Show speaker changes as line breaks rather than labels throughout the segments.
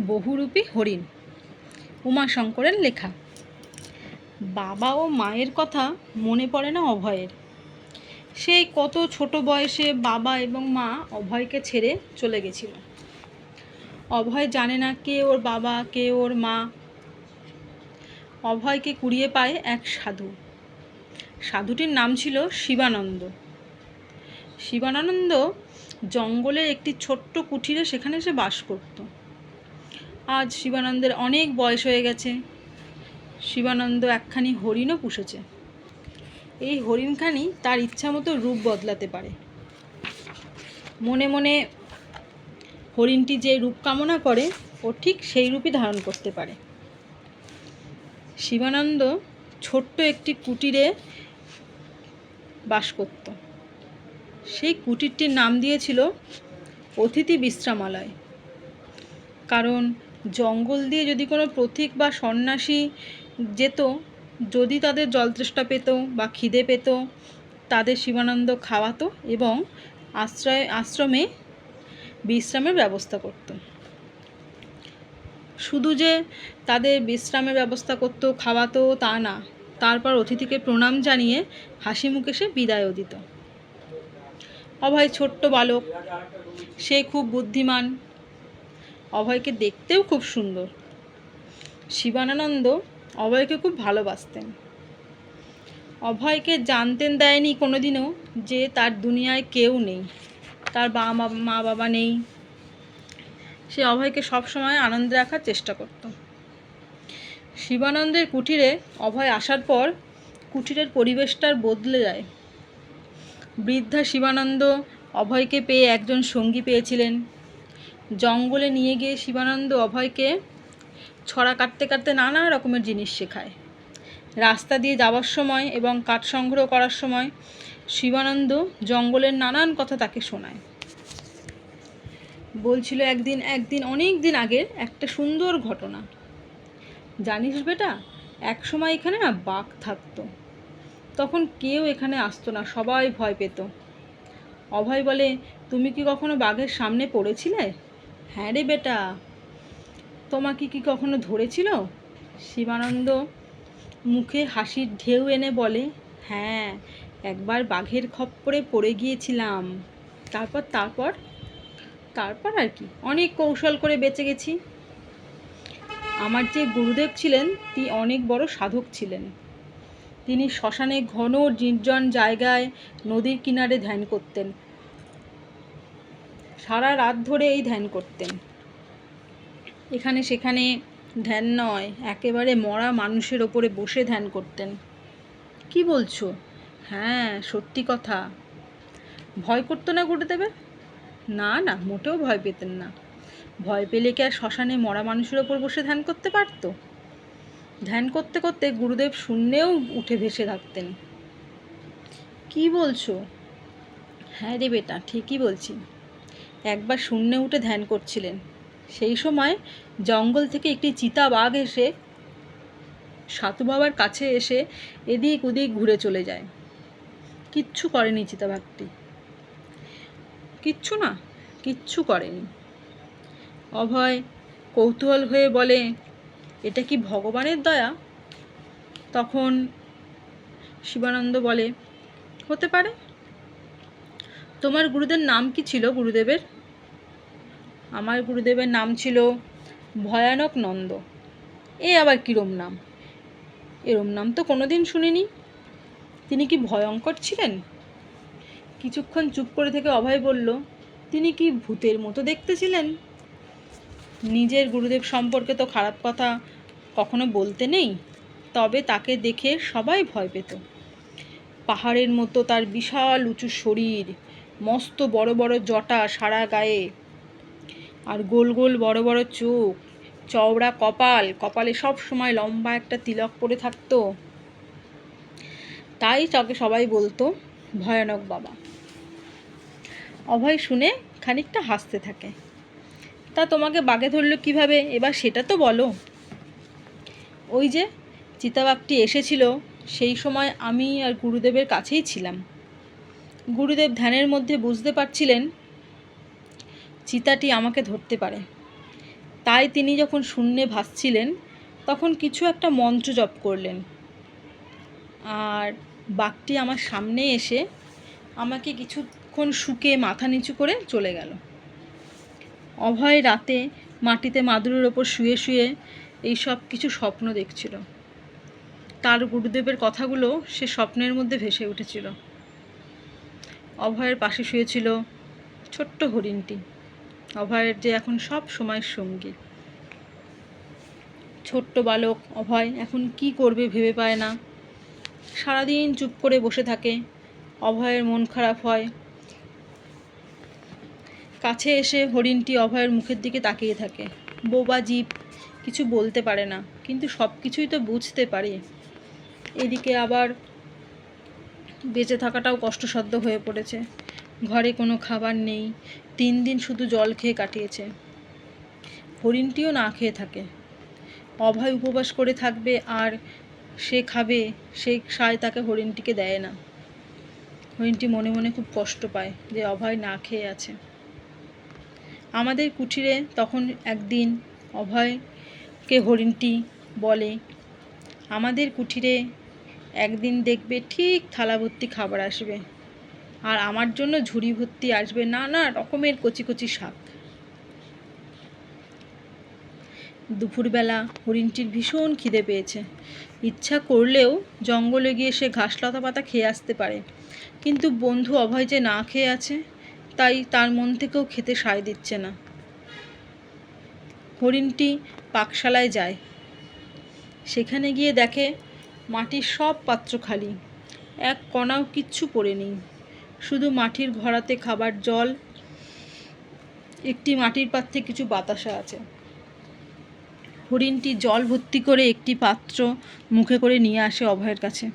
বহুরূপী হরিণ, উমাশঙ্করের লেখা। বাবা ও মায়ের কথা মনে পড়ে না অভয়ের। সেই কত ছোট বয়সে বাবা এবং মা অভয়কে ছেড়ে চলে গেছিল। অভয় জানে না কে ওর বাবা, কে ওর মা। অভয়কে কুড়িয়ে পায় এক সাধু। সাধুটির নাম ছিল শিবানন্দ। শিবানন্দ জঙ্গলের একটি ছোট্ট কুঠিরে সেখানে সে বাস করত। আজ শিবানন্দের অনেক বয়স হয়ে গেছে। শিবানন্দ একখানি হরিণও পুষেছে। এই হরিণখানি তার ইচ্ছা মতো রূপ বদলাতে পারে। মনে মনে হরিণটি যে রূপ কামনা করে ও ঠিক সেই রূপই ধারণ করতে পারে। শিবানন্দ ছোট্ট একটি কুটিরে বাস করত। সেই কুটিরটির নাম দিয়েছিল অতিথি বিশ্রামালয়। কারণ জঙ্গল দিয়ে যদি কোনো পথিক বা সন্ন্যাসী যেত, যদি তাদের জলতৃষ্ণা পেত বা খিদে পেত, তাদের শিবানন্দ খাওয়াতো এবং আশ্রমে বিশ্রামের ব্যবস্থা করত। শুধু যে তাদের বিশ্রামের ব্যবস্থা করত, খাওয়াতো তা না, তারপর অতিথিকে প্রণাম জানিয়ে হাসি মুখে সে বিদায়ও দিত। অভয় ছোট্ট বালক, সে খুব বুদ্ধিমান, অভয়কে দেখতেও খুব সুন্দর। শিবানন্দ অভয়কে খুব ভালোবাসতেন। অভয়কে জানতেন দেয়নি কোনোদিনও যে তার দুনিয়ায় কেউ নেই, তার মা বাবা নেই। সে অভয়কে সবসময় আনন্দে রাখার চেষ্টা করত। শিবানন্দের কুঠিরে অভয় আসার পর কুঠিরের পরিবেশটার বদলে যায়। বৃদ্ধা শিবানন্দ অভয়কে পেয়ে একজন সঙ্গী পেয়েছিলেন। জঙ্গলে নিয়ে গিয়ে শিবানন্দ অভয়কে ছড়া কাটতে কাটতে নানা রকমের জিনিস শেখায়। রাস্তা দিয়ে যাওয়ার সময় এবং কাঠ সংগ্রহ করার সময় শিবানন্দ জঙ্গলের নানান কথা তাকে শোনায়। বলছিল একদিন অনেক দিন আগের একটা সুন্দর ঘটনা। জানিস বেটা, এক সময় এখানে না বাঘ থাকতো। তখন কেউ এখানে আসতো না, সবাই ভয় পেত। অভয় বলে, তুমি কি কখনো বাঘের সামনে পড়েছিলে? হ্যাঁ রে বেটা। তোমাকে কি কখনো ধরেছিল? শিবানন্দ মুখে হাসির ঢেউ এনে বলে, হ্যাঁ, একবার বাঘের খপ্পরে পড়ে গিয়েছিলাম। তারপর আর কি, অনেক কৌশল করে বেঁচে গেছি। আমার যে গুরুদেব ছিলেন তিনি অনেক বড় সাধক ছিলেন। তিনি শ্মশানে ঘন নির্জন জায়গায় নদীর কিনারে ধ্যান করতেন। সারা রাত ধরে এই ধ্যান করতেন। এখানে সেখানে ধ্যান নয়, একেবারে মরা মানুষের ওপরে বসে ধ্যান করতেন। কি বলছো? হ্যাঁ, সত্যি কথা। ভয় করতো না গুরুদেবের? না না, মোটেও ভয় পেতেন না। ভয় পেলে কি আর শ্মশানে মরা মানুষের ওপর বসে ধ্যান করতে পারতো? ধ্যান করতে করতে গুরুদেব শূন্যেও উঠে ভেসে থাকতেন। কি বলছো? হ্যাঁ রে বেটা, ঠিকই বলছি। একবার শূন্যে উঠে ধ্যান করছিলেন। সেই সময় জঙ্গল থেকে একটি চিতাবাঘ এসে সাধু বাবার কাছে এসে এদিক ওদিক ঘুরে চলে যায়। কিচ্ছু করেনি চিতাবাঘটি। কিচ্ছু করেনি। অভয় কৌতূহল হয়ে বলে, এটা কি ভগবানের দয়া? তখন শিবানন্দ বলে, হতে পারে। তোমার গুরুদেবের নাম কি ছিল গুরুদেবের? আমার গুরুদেবের নাম ছিল ভয়ানক নন্দ। এ আবার কিরম নাম? এরম নাম তো কোনোদিন শুনিনি। তিনি কি ভয়ঙ্কর ছিলেন? কিছুক্ষণ চুপ করে থেকে অভয় বলল, তিনি কি ভূতের মতো দেখতে ছিলেন? নিজের গুরুদেব সম্পর্কে তো খারাপ কথা কখনো বলতে নেই, তবে তাকে দেখে সবাই ভয় পেত। পাহাড়ের মতো তার বিশাল উঁচু শরীর, মস্ত বড় বড় জটা সারা গায়ে, আর গোল গোল বড় বড় চোখ, চওড়া কপালে সব সময় লম্বা একটা তিলক পরে থাকতো। তাই তাকে সবাই বলতো ভয়ানক বাবা। অভয় শুনে খানিকটা হাসতে থাকে। তা তোমাকে বাঘে ধরল কিভাবে, এবার সেটা তো বলো। ওই যে চিতাবাঘটি এসেছিল, সেই সময় আমি আর গুরুদেবের কাছেই ছিলাম। গুরুদেব ধ্যানের মধ্যে বুঝতে পারছিলেন চিতাটি আমাকে ধরতে পারে। তাই তিনি যখন শূন্যে ভাসছিলেন তখন কিছু একটা মন্ত্র জপ করলেন, আর বাঘটি আমার সামনে এসে আমাকে কিছুক্ষণ শুকে মাথা নিচু করে চলে গেল। অভয় রাতে মাটিতে মাদুরের ওপর শুয়ে শুয়ে এই সব কিছু স্বপ্ন দেখছিল। তার গুরুদেবের কথাগুলো সে স্বপ্নের মধ্যে ভেসে উঠেছিল। অভয়ের পাশে শুয়েছিল ছোট্ট হরিণটি, অভয়ের যে এখন সব সময় সঙ্গী। ছোট্ট বালক অভয় এখন কি করবে ভেবে পায় না। সারাদিন চুপ করে বসে থাকে। অভয়ের মন খারাপ হয়। কাছে এসে হরিণটি অভয়ের মুখের দিকে তাকিয়ে থাকে। বোবা জীব, কিছু বলতে পারে না, কিন্তু সব কিছুই তো বুঝতে পারে। এদিকে আবার বেঁচে থাকাটাও কষ্টসাধ্য হয়ে পড়েছে। ঘরে কোনো খাবার নেই, 3 দিন শুধু জল খেয়ে কাটিয়েছে। হরিণটিও না খেয়ে থাকে। অভয় উপবাস করে থাকবে আর সে খাবে, সেই সায় তাকে হরিণটিকে দেয় না। হরিণটি মনে মনে খুব কষ্ট পায় যে অভয় না খেয়ে আছে। আমাদের কুঠিরে তখন একদিন অভয়কে হরিণটি বলে, আমাদের কুঠিরে একদিন দেখবে ঠিক থালা ভর্তি খাবার আসবে, আর আমার জন্য ঝুড়ি ভর্তি আসবে নানা রকমের কচি কচি শাক। দুপুরবেলা হরিণটির ভীষণ খিদে পেয়েছে। ইচ্ছা করলেও জঙ্গলে গিয়ে সে ঘাস লতা পাতা খেয়ে আসতে পারে, কিন্তু বন্ধু অভয় যে না খেয়ে আছে, তাই তার মন থেকেও খেতে সায় দিচ্ছে না। হরিণটি পাকশালায় যায়। সেখানে গিয়ে দেখে মাটির সব পাত্র খালি, এক কণাও কিচ্ছু পড়ে নেই, শুধু মাটির ঘড়াতে খাবার জল, একটি মাটির পাত্রে কিছু বাতাসা আছে। হরিণটি জল ভর্তি করে একটি পাত্র মুখে করে নিয়ে আসে অভয়ের কাছে।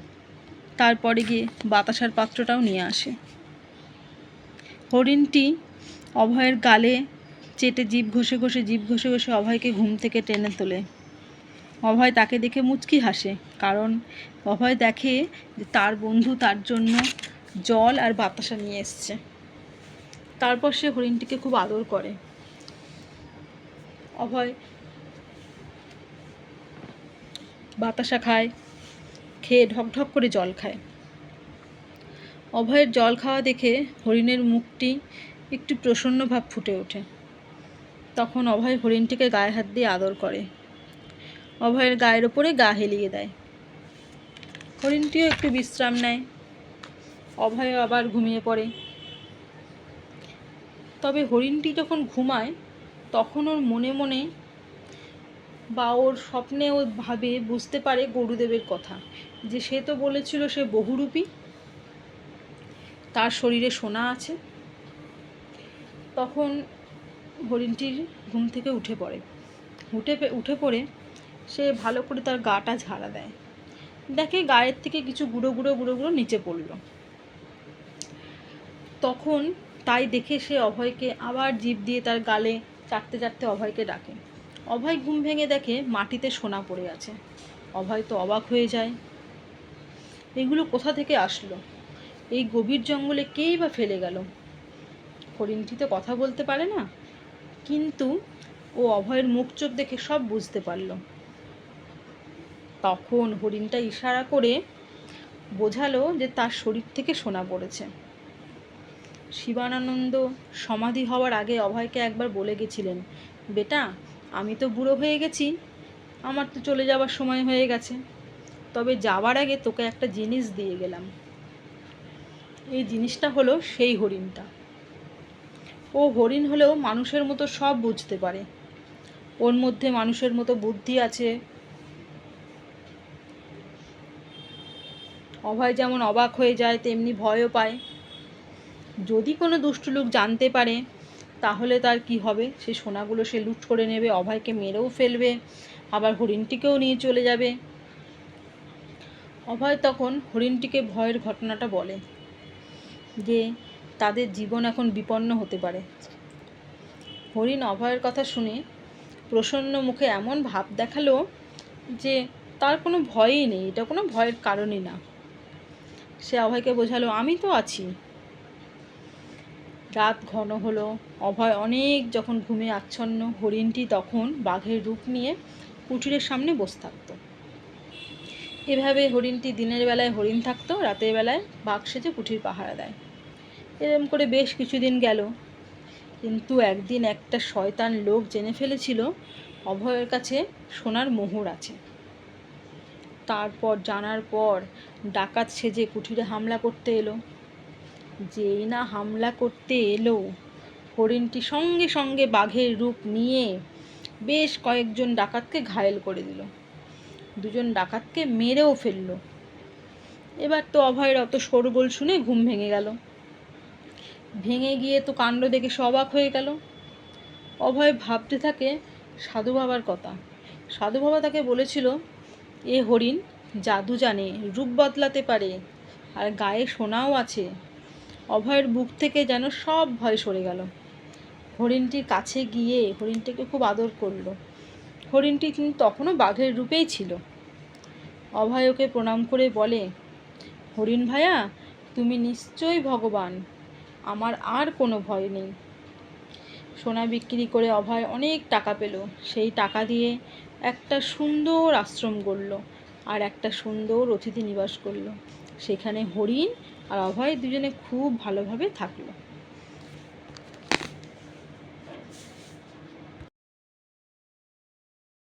তারপরে গিয়ে বাতাসার পাত্রটাও নিয়ে আসে। হরিণটি অভয়ের গালে চেটে জিভ ঘষে ঘষে অভয়কে ঘুম থেকে টেনে তোলে। অভয় তাকে দেখে মুচকি হাসে, কারণ অভয় দেখে যে তার বন্ধু তার জন্য জল আর বাতাসা নিয়ে এসছে। তারপর সে হরিণটিকে খুব আদর করে। অভয় বাতাসা খায়, খেয়ে ঢকঢক করে জল খায়। অভয়ের জল খাওয়া দেখে হরিণের মুখটি একটু প্রসন্ন ভাব ফুটে ওঠে। তখন অভয় হরিণটিকে গায়ে হাত দিয়ে আদর করে, অভয়ের গায়ের ওপরে গা হেলিয়ে দেয়। হরিণটিও একটু বিশ্রাম নেয়। অভয়ও আবার ঘুমিয়ে পড়ে। তবে হরিণটি যখন ঘুমায় তখন ওর মনে মনে বা ওর স্বপ্নে ও ভাবে, বুঝতে পারে গরুদেবের কথা, যে সে তো বলেছিল সে বহুরূপী, তার শরীরে সোনা আছে। তখন হরিণটির ঘুম থেকে উঠে পড়ে। উঠে পড়ে সে ভালো করে তার গাটা ঝাড়া দেয়। দেখে গায়ের থেকে কিছু গুঁড়ো গুঁড়ো নিচে পড়ল। তখন তাই দেখে সে অভয়কে আবার জিভ দিয়ে তার গালে চাটতে চাটতে অভয়কে ডাকে। অভয় ঘুম ভেঙে দেখে মাটিতে সোনা পড়ে আছে। অভয় তো অবাক হয়ে যায়, এগুলো কোথা থেকে আসলো? এই গভীর জঙ্গলে কেই বা ফেলে গেল? হরিণটি তো কথা বলতে পারে না, কিন্তু ও অভয়ের মুখ চোখ দেখে সব বুঝতে পারল। তখন হরিণটা ইশারা করে বোঝালো যে তার শরীর থেকে সোনা পড়েছে। শিবানন্দ সমাধি হওয়ার আগে অভয়কে একবার বলে গেছিলেন, বেটা, আমি তো বুড়ো হয়ে গেছি, আমার তো চলে যাওয়ার সময় হয়ে গেছে, তবে যাওয়ার আগে তোকে একটা জিনিস দিয়ে গেলাম। এই জিনিসটা হলো সেই হরিণটা। ও হরিণ হলেও মানুষের মতো সব বুঝতে পারে, ওর মধ্যে মানুষের মতো বুদ্ধি আছে। অভয় যেমন অবাক হয়ে যায়, তেমনি ভয়ও পায়। যদি কোনো দুষ্টু লোক জানতে পারে তাহলে তার কি হবে? সে সোনাগুলো সে লুট করে নেবে, অভয়কে মেরেও ফেলবে, আবার হরিণটিকেও নিয়ে চলে যাবে। অভয় তখন হরিণটিকে ভয়ের ঘটনাটা বলে, যে তাদের জীবন এখন বিপন্ন হতে পারে। হরিণ অভয়ের কথা শুনে প্রসন্ন মুখে এমন ভাব দেখালো যে তার কোনো ভয়ই নেই, এটা কোনো ভয়ের কারণই না। সে অভয়কে বোঝালো, আমি তো আছি, রাত ঘন হলো। অভয় অনেক যখন ঘুমে আচ্ছন্ন, হরিণটি তখন বাঘের রূপ নিয়ে কুটিরের সামনে বসে থাকতো। এভাবে হরিণটি দিনের বেলায় হরিণ থাকতো, রাতের বেলায় বাঘ সেজে কুঠির পাহারা দেয়। এরম করে বেশ কিছুদিন গেল। কিন্তু একদিন একটা শয়তান লোক জেনে ফেলেছিল অভয়ের কাছে সোনার মোহর আছে। তারপর জানার পর ডাকাত সেজে কুঠিরে হামলা করতে এলো। যেই না হামলা করতে এলো, হরিণটি সঙ্গে সঙ্গে বাঘের রূপ নিয়ে বেশ কয়েকজন ডাকাতকে ঘায়েল করে দিল। দুজন ডাকাতকে মেরেও ফেলল। এবার তো অভয়ের অত শোরগোল শুনে ঘুম ভেঙে গেল। ভেঙে গিয়ে তো কাণ্ড দেখে সে অবাক হয়ে গেল। অভয় ভাবতে থাকে সাধু বাবার কথা। সাধু বাবা তাকে বলেছিল, এ হরিণ জাদু জানে, রূপ বদলাতে পারে, আর গায়ে সোনাও আছে। অভয়ের বুক থেকে যেন সব ভয় সরে গেল। হরিণটির কাছে গিয়ে হরিণটিকে খুব আদর করলো। হরিণটি কিন্তু তখনও বাঘের রূপেই ছিল। অভয় ওকে প্রণাম করে বলে, হরিণ ভাইয়া, তুমি নিশ্চয়ই ভগবান, আমার আর কোনো ভয় নেই। সোনা বিক্রি করে অভয় অনেক টাকা পেল। সেই টাকা দিয়ে একটা সুন্দর আশ্রম গড়ল আর একটা সুন্দর অতিথি নিবাস করলো। সেখানে হরিণ আর অভয় দুজনে খুব ভালোভাবে থাকলো।